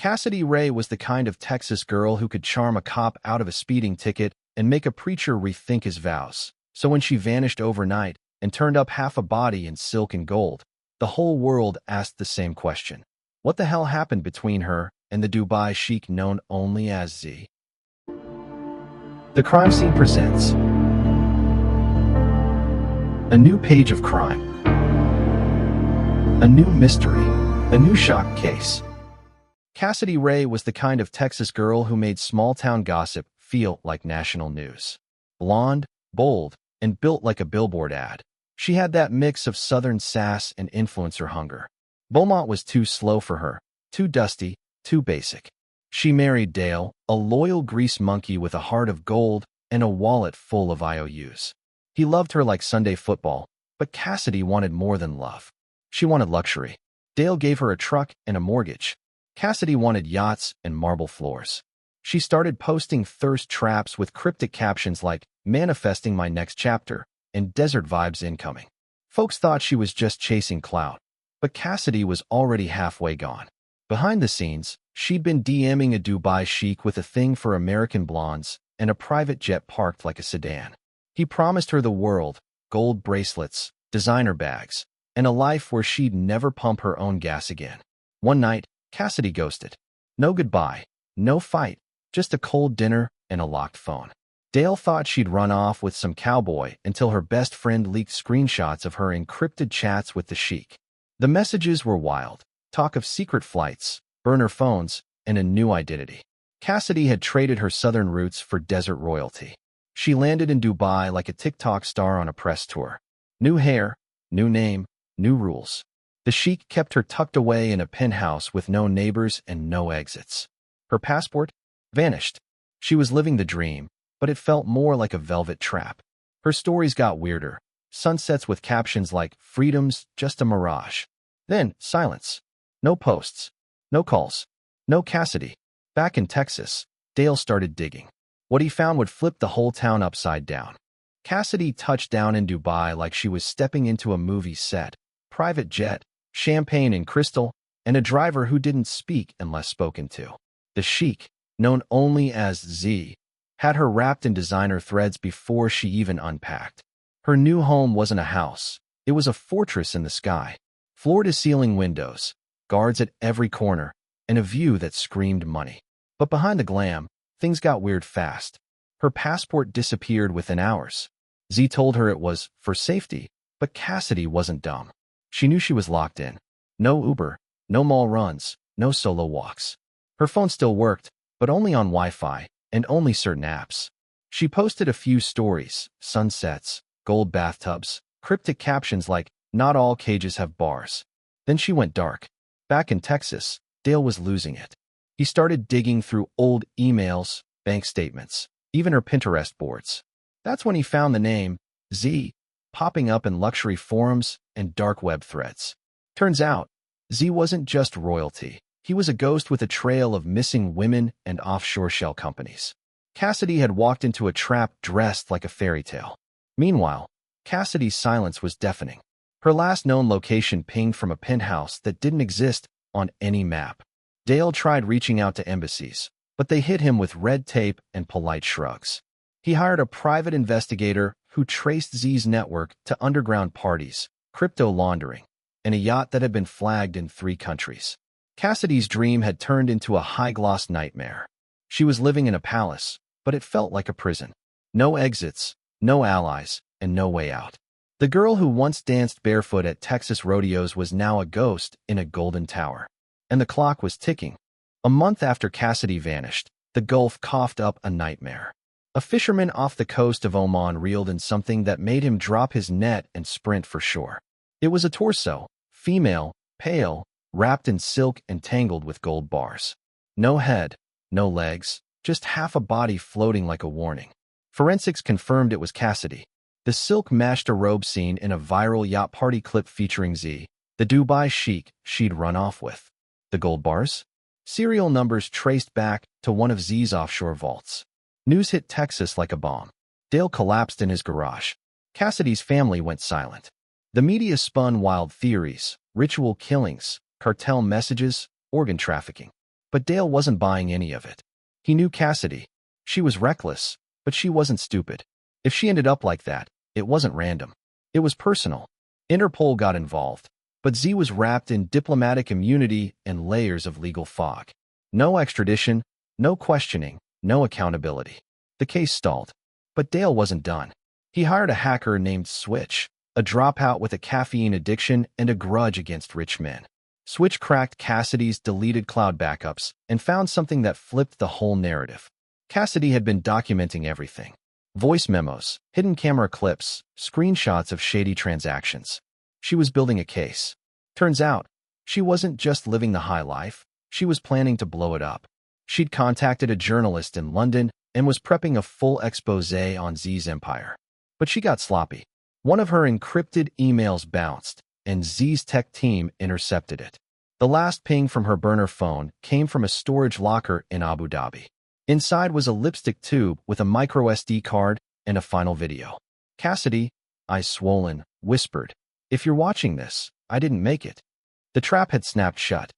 Cassidy Rae was the kind of Texas girl who could charm a cop out of a speeding ticket and make a preacher rethink his vows. So when she vanished overnight and turned up half a body in silk and gold, the whole world asked the same question. What the hell happened between her and the Dubai Sheikh known only as Z? The Crime Scene presents a new page of crime, a new mystery, a new shock case. Cassidy Rae was the kind of Texas girl who made small-town gossip feel like national news. Blonde, bold, and built like a billboard ad. She had that mix of southern sass and influencer hunger. Beaumont was too slow for her, too dusty, too basic. She married Dale, a loyal grease monkey with a heart of gold and a wallet full of IOUs. He loved her like Sunday football, but Cassidy wanted more than love. She wanted luxury. Dale gave her a truck and a mortgage. Cassidy wanted yachts and marble floors. She started posting thirst traps with cryptic captions like, "Manifesting my next chapter," and "Desert vibes incoming." Folks thought she was just chasing clout, but Cassidy was already halfway gone. Behind the scenes, she'd been DMing a Dubai Sheikh with a thing for American blondes and a private jet parked like a sedan. He promised her the world, gold bracelets, designer bags, and a life where she'd never pump her own gas again. One night, Cassidy ghosted. No goodbye, no fight, just a cold dinner and a locked phone. Dale thought she'd run off with some cowboy until her best friend leaked screenshots of her encrypted chats with the Sheikh. The messages were wild. Talk of secret flights, burner phones, and a new identity. Cassidy had traded her southern roots for desert royalty. She landed in Dubai like a TikTok star on a press tour. New hair, new name, new rules. The Sheikh kept her tucked away in a penthouse with no neighbors and no exits. Her passport vanished. She was living the dream, but it felt more like a velvet trap. Her stories got weirder. Sunsets with captions like, "Freedom's just a mirage." Then, silence. No posts. No calls. No Cassidy. Back in Texas, Dale started digging. What he found would flip the whole town upside down. Cassidy touched down in Dubai like she was stepping into a movie set. Private jet, champagne and crystal, and a driver who didn't speak unless spoken to. The Sheikh, known only as Z, had her wrapped in designer threads before she even unpacked. Her new home wasn't a house. It was a fortress in the sky. Floor-to-ceiling windows, guards at every corner, and a view that screamed money. But behind the glam, things got weird fast. Her passport disappeared within hours. Z told her it was for safety, but Cassidy wasn't dumb. She knew she was locked in. No Uber, no mall runs, no solo walks. Her phone still worked, but only on Wi-Fi and only certain apps. She posted a few stories, sunsets, gold bathtubs, cryptic captions like, "Not all cages have bars." Then she went dark. Back in Texas, Dale was losing it. He started digging through old emails, bank statements, even her Pinterest boards. That's when he found the name Z popping up in luxury forums and dark web threads. Turns out, Z wasn't just royalty. He was a ghost with a trail of missing women and offshore shell companies. Cassidy had walked into a trap dressed like a fairy tale. Meanwhile, Cassidy's silence was deafening. Her last known location pinged from a penthouse that didn't exist on any map. Dale tried reaching out to embassies, but they hit him with red tape and polite shrugs. He hired a private investigator who traced Z's network to underground parties, crypto laundering, and a yacht that had been flagged in 3 countries. Cassidy's dream had turned into a high-gloss nightmare. She was living in a palace, but it felt like a prison. No exits, no allies, and no way out. The girl who once danced barefoot at Texas rodeos was now a ghost in a golden tower. And the clock was ticking. A month after Cassidy vanished, the Gulf coughed up a nightmare. A fisherman off the coast of Oman reeled in something that made him drop his net and sprint for shore. It was a torso, female, pale, wrapped in silk and tangled with gold bars. No head, no legs, just half a body floating like a warning. Forensics confirmed it was Cassidy. The silk matched a robe scene in a viral yacht party clip featuring Z, the Dubai Sheikh she'd run off with. The gold bars? Serial numbers traced back to one of Z's offshore vaults. News hit Texas like a bomb. Dale collapsed in his garage. Cassidy's family went silent. The media spun wild theories, ritual killings, cartel messages, organ trafficking. But Dale wasn't buying any of it. He knew Cassidy. She was reckless, but she wasn't stupid. If she ended up like that, it wasn't random. It was personal. Interpol got involved, but Z was wrapped in diplomatic immunity and layers of legal fog. No extradition, no questioning, no accountability. The case stalled. But Dale wasn't done. He hired a hacker named Switch, a dropout with a caffeine addiction and a grudge against rich men. Switch cracked Cassidy's deleted cloud backups and found something that flipped the whole narrative. Cassidy had been documenting everything. Voice memos, hidden camera clips, screenshots of shady transactions. She was building a case. Turns out, she wasn't just living the high life, she was planning to blow it up. She'd contacted a journalist in London and was prepping a full exposé on Z's empire. But she got sloppy. One of her encrypted emails bounced, and Z's tech team intercepted it. The last ping from her burner phone came from a storage locker in Abu Dhabi. Inside was a lipstick tube with a microSD card and a final video. Cassidy, eyes swollen, whispered, "If you're watching this, I didn't make it." The trap had snapped shut.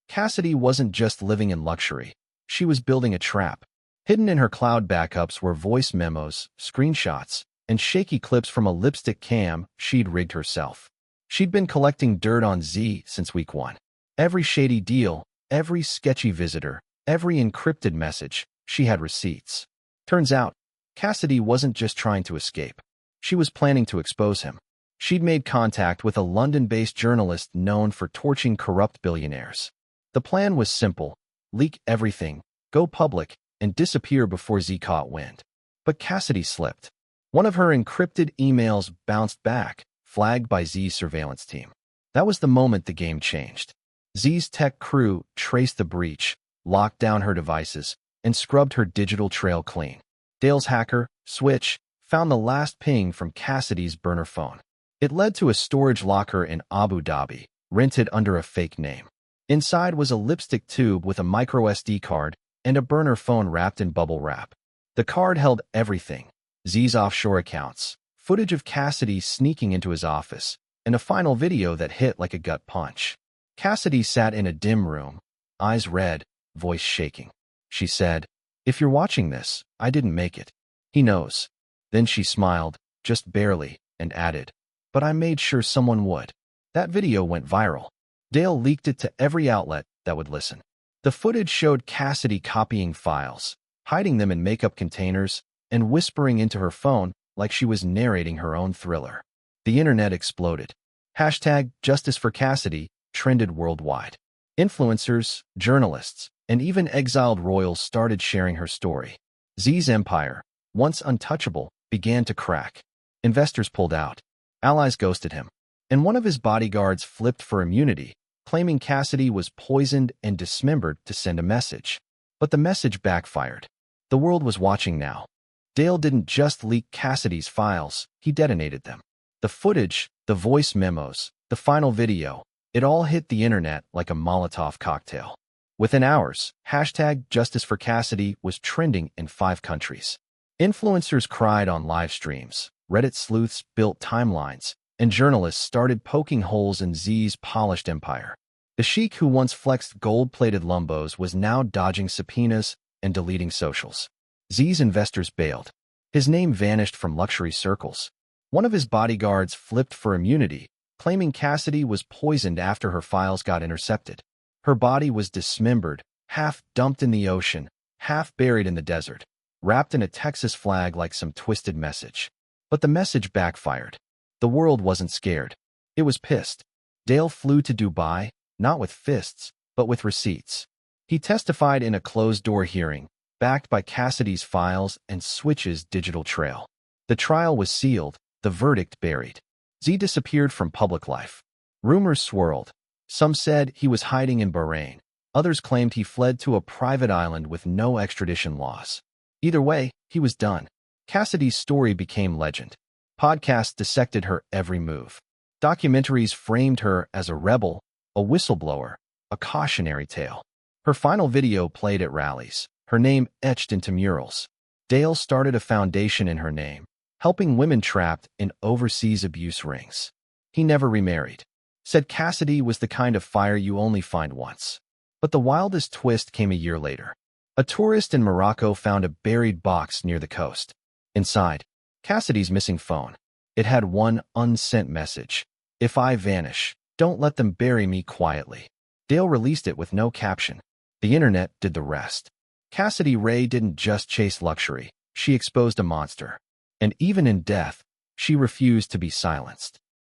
Cassidy wasn't just living in luxury. She was building a trap. Hidden in her cloud backups were voice memos, screenshots, and shaky clips from a lipstick cam she'd rigged herself. She'd been collecting dirt on Z since week 1. Every shady deal, every sketchy visitor, every encrypted message, she had receipts. Turns out, Cassidy wasn't just trying to escape. She was planning to expose him. She'd made contact with a London-based journalist known for torching corrupt billionaires. The plan was simple: leak everything, go public, and disappear before Z caught wind. But Cassidy slipped. One of her encrypted emails bounced back, flagged by Z's surveillance team. That was the moment the game changed. Z's tech crew traced the breach, locked down her devices, and scrubbed her digital trail clean. Dale's hacker, Switch, found the last ping from Cassidy's burner phone. It led to a storage locker in Abu Dhabi, rented under a fake name. Inside was a lipstick tube with a microSD card and a burner phone wrapped in bubble wrap. The card held everything: Z's offshore accounts, footage of Cassidy sneaking into his office, and a final video that hit like a gut punch. Cassidy sat in a dim room, eyes red, voice shaking. She said, "If you're watching this, I didn't make it." He knows. Then she smiled, just barely, and added, "But I made sure someone would." That video went viral. Dale leaked it to every outlet that would listen. The footage showed Cassidy copying files, hiding them in makeup containers, and whispering into her phone like she was narrating her own thriller. The internet exploded. #JusticeForCassidy trended worldwide. Influencers, journalists, and even exiled royals started sharing her story. Z's empire, once untouchable, began to crack. Investors pulled out. Allies ghosted him. And one of his bodyguards flipped for immunity, claiming Cassidy was poisoned and dismembered to send a message. But the message backfired. The world was watching now. Dale didn't just leak Cassidy's files, he detonated them. The footage, the voice memos, the final video, it all hit the internet like a Molotov cocktail. Within hours, #JusticeForCassidy was trending in 5 countries. Influencers cried on live streams, Reddit sleuths built timelines, and journalists started poking holes in Z's polished empire. The Sheikh who once flexed gold-plated Lumbos was now dodging subpoenas and deleting socials. Z's investors bailed. His name vanished from luxury circles. One of his bodyguards flipped for immunity, claiming Cassidy was poisoned after her files got intercepted. Her body was dismembered, half dumped in the ocean, half buried in the desert, wrapped in a Texas flag like some twisted message. But the message backfired. The world wasn't scared. It was pissed. Dale flew to Dubai, not with fists, but with receipts. He testified in a closed-door hearing, backed by Cassidy's files and Switch's digital trail. The trial was sealed, the verdict buried. Z disappeared from public life. Rumors swirled. Some said he was hiding in Bahrain. Others claimed he fled to a private island with no extradition laws. Either way, he was done. Cassidy's story became legend. Podcasts dissected her every move. Documentaries framed her as a rebel, a whistleblower, a cautionary tale. Her final video played at rallies, her name etched into murals. Dale started a foundation in her name, helping women trapped in overseas abuse rings. He never remarried. Said Cassidy was the kind of fire you only find once. But the wildest twist came a year later. A tourist in Morocco found a buried box near the coast. Inside, Cassidy's missing phone. It had one unsent message. "If I vanish, don't let them bury me quietly." Dale released it with no caption. The internet did the rest. Cassidy Rae didn't just chase luxury. She exposed a monster. And even in death, she refused to be silenced.